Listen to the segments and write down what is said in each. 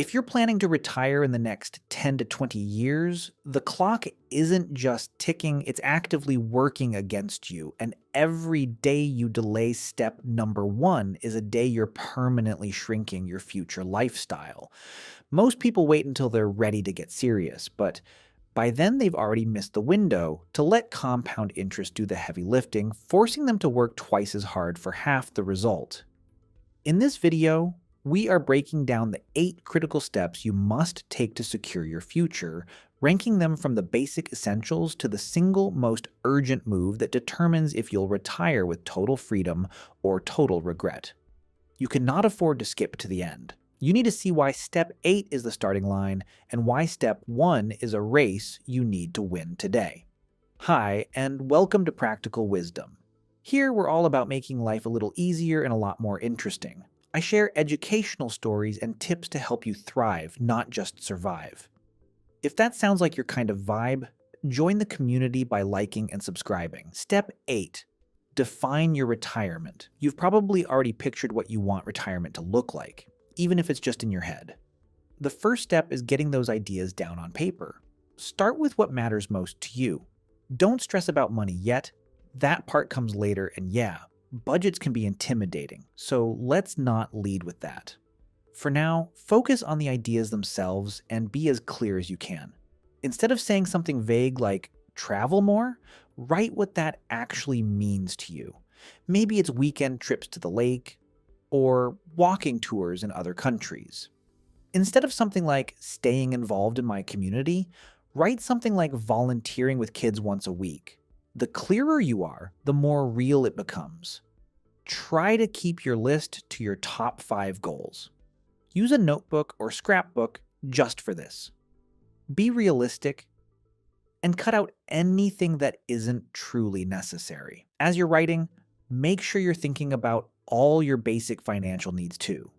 If you're planning to retire in the next 10 to 20 years, the clock isn't just ticking, it's actively working against you. And every day you delay step number one is a day you're permanently shrinking your future lifestyle. Most people wait until they're ready to get serious, but by then they've already missed the window to let compound interest do the heavy lifting, forcing them to work twice as hard for half the result. In this video, we are breaking down the 8 critical steps you must take to secure your future, ranking them from the basic essentials to the single most urgent move that determines if you'll retire with total freedom or total regret. You cannot afford to skip to the end. You need to see why step 8 is the starting line and why step 1 is a race you need to win today. Hi, and welcome to Practical Wisdom. Here, we're all about making life a little easier and a lot more interesting. I share educational stories and tips to help you thrive, not just survive. If that sounds like your kind of vibe, join the community by liking and subscribing. Step 8. Define your retirement. You've probably already pictured what you want retirement to look like, even if it's just in your head. The first step is getting those ideas down on paper. Start with what matters most to you. Don't stress about money yet. That part comes later, and yeah, budgets can be intimidating, so let's not lead with that. For now, focus on the ideas themselves and be as clear as you can. Instead of saying something vague like travel more, write what that actually means to you. Maybe it's weekend trips to the lake or walking tours in other countries. Instead of something like staying involved in my community, write something like volunteering with kids once a week. The clearer you are, the more real it becomes. Try to keep your list to your top 5 goals. Use a notebook or scrapbook just for this. Be realistic and cut out anything that isn't truly necessary. As you're writing, make sure you're thinking about all your basic financial needs too.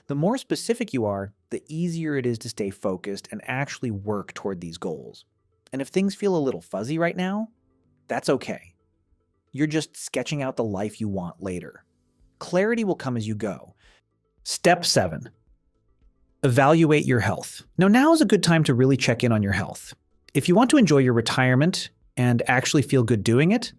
The more specific you are, the easier it is to stay focused and actually work toward these goals. And if things feel a little fuzzy right now, that's okay. You're just sketching out the life you want later. Clarity will come as you go. Step 7. Evaluate your health. Now is a good time to really check in on your health. If you want to enjoy your retirement and actually feel good doing it,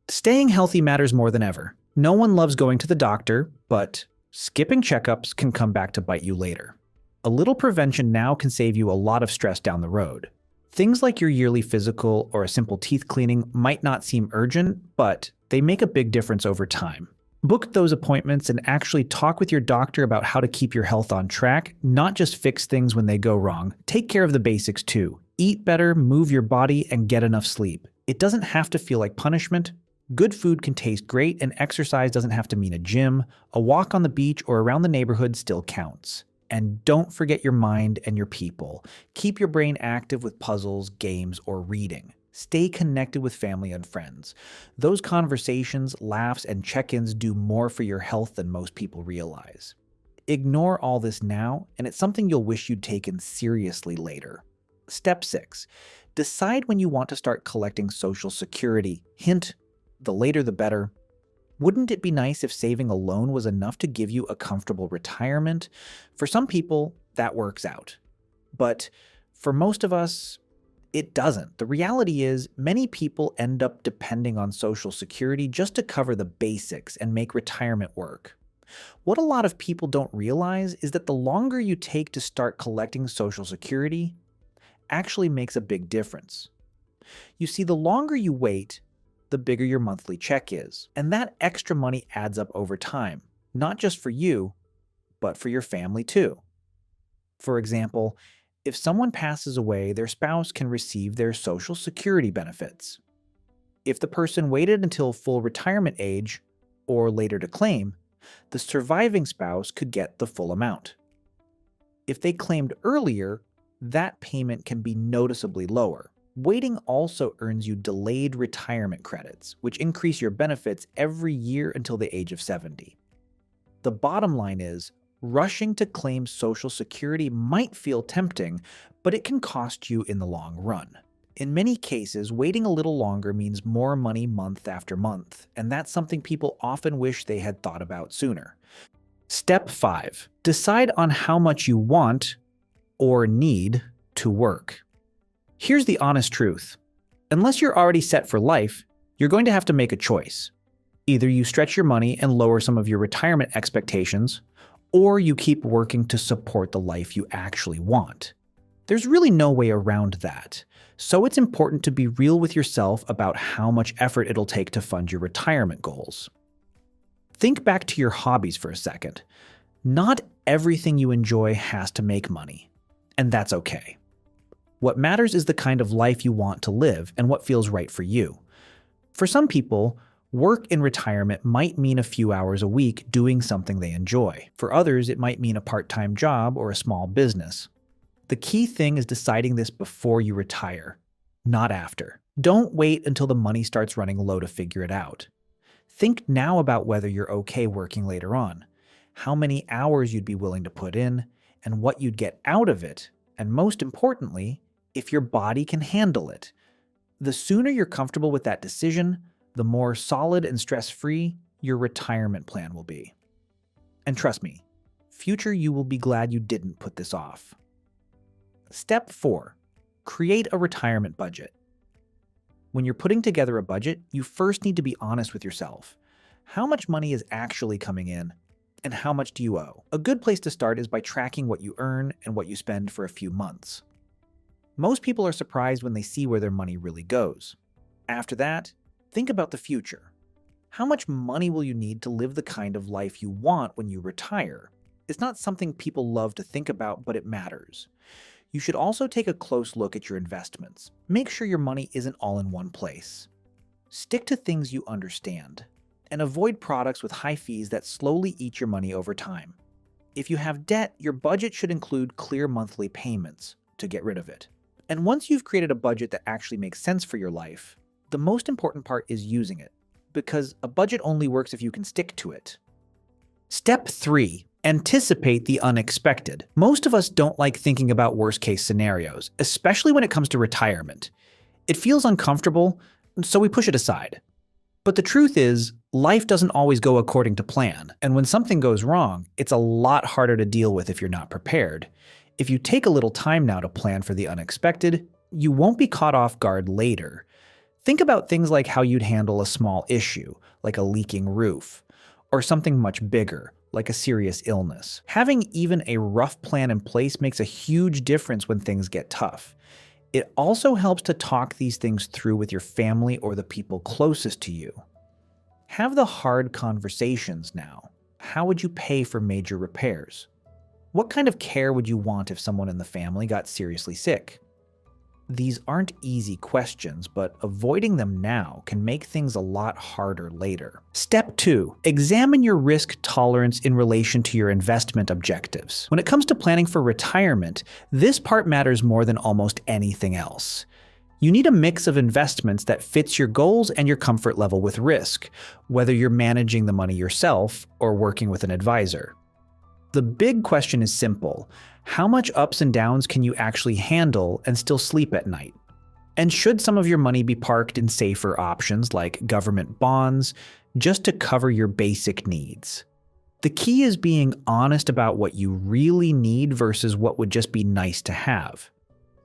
staying healthy matters more than ever. No one loves going to the doctor, but skipping checkups can come back to bite you later. A little prevention now can save you a lot of stress down the road. Things like your yearly physical or a simple teeth cleaning might not seem urgent, but they make a big difference over time. Book those appointments and actually talk with your doctor about how to keep your health on track, not just fix things when they go wrong. Take care of the basics too. Eat better, move your body, and get enough sleep. It doesn't have to feel like punishment. Good food can taste great, and exercise doesn't have to mean a gym. A walk on the beach or around the neighborhood still counts. And don't forget your mind and your people. Keep your brain active with puzzles, games, or reading. Stay connected with family and friends. Those conversations, laughs, and check-ins do more for your health than most people realize. Ignore all this now, and it's something you'll wish you'd taken seriously later. Step 6. Decide when you want to start collecting Social Security. Hint, the later the better. Wouldn't it be nice if saving alone was enough to give you a comfortable retirement? For some people, that works out. But for most of us, it doesn't. The reality is, many people end up depending on Social Security just to cover the basics and make retirement work. What a lot of people don't realize is that the longer you take to start collecting Social Security actually makes a big difference. You see, the longer you wait, the bigger your monthly check is. And that extra money adds up over time, not just for you, but for your family too. For example, if someone passes away, their spouse can receive their Social Security benefits. If the person waited until full retirement age, or later to claim, the surviving spouse could get the full amount. If they claimed earlier, that payment can be noticeably lower. Waiting also earns you delayed retirement credits, which increase your benefits every year until the age of 70. The bottom line is, rushing to claim Social Security might feel tempting, but it can cost you in the long run. In many cases, waiting a little longer means more money month after month, and that's something people often wish they had thought about sooner. Step 5. Decide on how much you want or need to work. Here's the honest truth. Unless you're already set for life, you're going to have to make a choice. Either you stretch your money and lower some of your retirement expectations, or you keep working to support the life you actually want. There's really no way around that. So it's important to be real with yourself about how much effort it'll take to fund your retirement goals. Think back to your hobbies for a second. Not everything you enjoy has to make money, and that's okay. What matters is the kind of life you want to live and what feels right for you. For some people, work in retirement might mean a few hours a week doing something they enjoy. For others, it might mean a part-time job or a small business. The key thing is deciding this before you retire, not after. Don't wait until the money starts running low to figure it out. Think now about whether you're okay working later on, how many hours you'd be willing to put in, and what you'd get out of it, and most importantly, if your body can handle it. The sooner you're comfortable with that decision, the more solid and stress-free your retirement plan will be. And trust me, future you will be glad you didn't put this off. Step 4. Create a retirement budget. When you're putting together a budget, you first need to be honest with yourself. How much money is actually coming in, and how much do you owe? A good place to start is by tracking what you earn and what you spend for a few months. Most people are surprised when they see where their money really goes. After that, think about the future. How much money will you need to live the kind of life you want when you retire? It's not something people love to think about, but it matters. You should also take a close look at your investments. Make sure your money isn't all in one place. Stick to things you understand, and avoid products with high fees that slowly eat your money over time. If you have debt, your budget should include clear monthly payments to get rid of it. And once you've created a budget that actually makes sense for your life, the most important part is using it, because a budget only works if you can stick to it. Step 3. Anticipate the unexpected. Most of us don't like thinking about worst-case scenarios, especially when it comes to retirement. It feels uncomfortable, so we push it aside. But the truth is, life doesn't always go according to plan, and when something goes wrong, it's a lot harder to deal with if you're not prepared. If you take a little time now to plan for the unexpected, you won't be caught off guard later. Think about things like how you'd handle a small issue, like a leaking roof, or something much bigger, like a serious illness. Having even a rough plan in place makes a huge difference when things get tough. It also helps to talk these things through with your family or the people closest to you. Have the hard conversations now. How would you pay for major repairs? What kind of care would you want if someone in the family got seriously sick? These aren't easy questions, but avoiding them now can make things a lot harder later. Step 2. Examine your risk tolerance in relation to your investment objectives. When it comes to planning for retirement, this part matters more than almost anything else. You need a mix of investments that fits your goals and your comfort level with risk, whether you're managing the money yourself or working with an advisor. The big question is simple. How much ups and downs can you actually handle and still sleep at night? And should some of your money be parked in safer options like government bonds, just to cover your basic needs? The key is being honest about what you really need versus what would just be nice to have.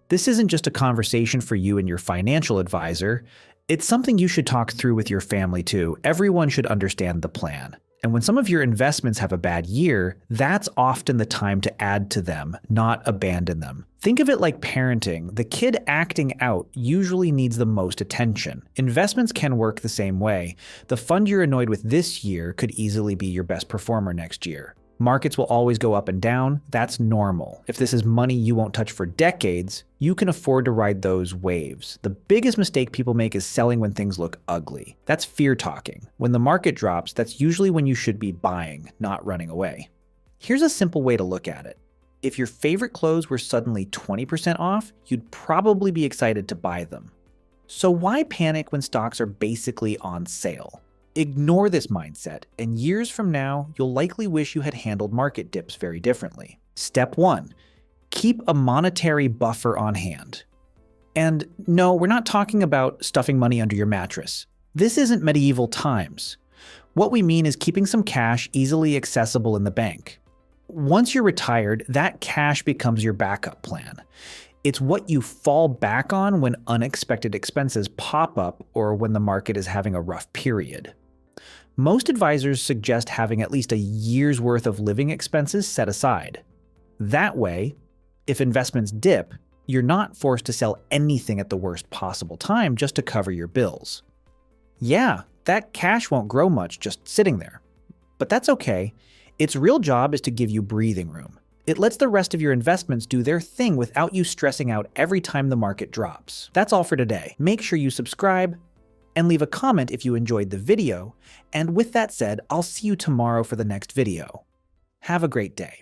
This isn't just a conversation for you and your financial advisor. It's something you should talk through with your family too. Everyone should understand the plan. And when some of your investments have a bad year, that's often the time to add to them, not abandon them. Think of it like parenting. The kid acting out usually needs the most attention. Investments can work the same way. The fund you're annoyed with this year could easily be your best performer next year. Markets will always go up and down. That's normal. If this is money you won't touch for decades, you can afford to ride those waves. The biggest mistake people make is selling when things look ugly. That's fear talking. When the market drops, that's usually when you should be buying, not running away. Here's a simple way to look at it. If your favorite clothes were suddenly 20% off, you'd probably be excited to buy them. So why panic when stocks are basically on sale? Ignore this mindset, and years from now, you'll likely wish you had handled market dips very differently. Step 1. Keep a monetary buffer on hand. And no, we're not talking about stuffing money under your mattress. This isn't medieval times. What we mean is keeping some cash easily accessible in the bank. Once you're retired, that cash becomes your backup plan. It's what you fall back on when unexpected expenses pop up or when the market is having a rough period. Most advisors suggest having at least a year's worth of living expenses set aside. That way, if investments dip, you're not forced to sell anything at the worst possible time just to cover your bills. Yeah, that cash won't grow much just sitting there. But that's okay. Its real job is to give you breathing room. It lets the rest of your investments do their thing without you stressing out every time the market drops. That's all for today. Make sure you subscribe and leave a comment if you enjoyed the video. And with that said, I'll see you tomorrow for the next video. Have a great day.